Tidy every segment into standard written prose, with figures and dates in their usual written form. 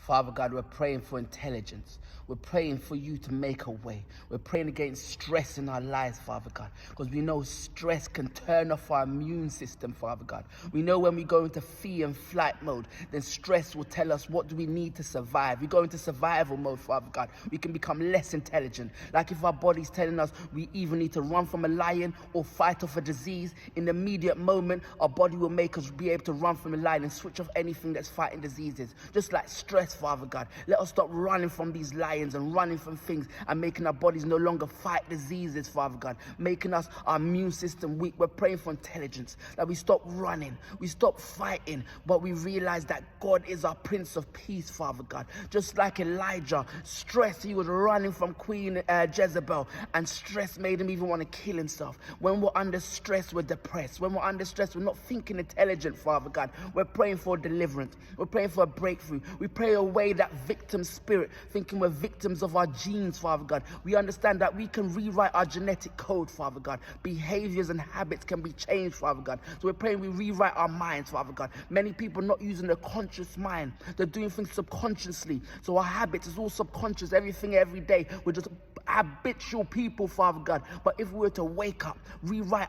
Father God, we're praying for intelligence. We're praying for you to make a way. We're praying against stress in our lives, Father God, because we know stress can turn off our immune system, Father God. We know when we go into fear and flight mode, then stress will tell us what do we need to survive. We go into survival mode, Father God. We can become less intelligent. Like if our body's telling us we either need to run from a lion or fight off a disease, in the immediate moment, our body will make us be able to run from a lion and switch off anything that's fighting diseases. Just like stress, Father God. Let us stop running from these lions and running from things and making our bodies no longer fight diseases, Father God. Making us, our immune system weak. We're praying for intelligence, that we stop running, we stop fighting, but we realize that God is our Prince of Peace, Father God. Just like Elijah, stress, he was running from Queen Jezebel, and stress made him even want to kill himself. When we're under stress, we're depressed. When we're under stress, we're not thinking intelligent, Father God. We're praying for deliverance. We're praying for a breakthrough. We pray away that victim spirit, thinking we're victims of our genes, Father God. We understand that we can rewrite our genetic code, Father God. Behaviors and habits can be changed, Father God. So we're praying we rewrite our minds, Father God. Many people not using their conscious mind. They're doing things subconsciously. So our habits is all subconscious, everything every day. We're just habitual people, Father God. But if we were to wake up, rewire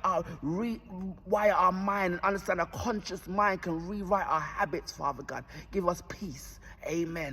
our mind and understand a conscious mind can rewrite our habits, Father God. Give us peace. Amen.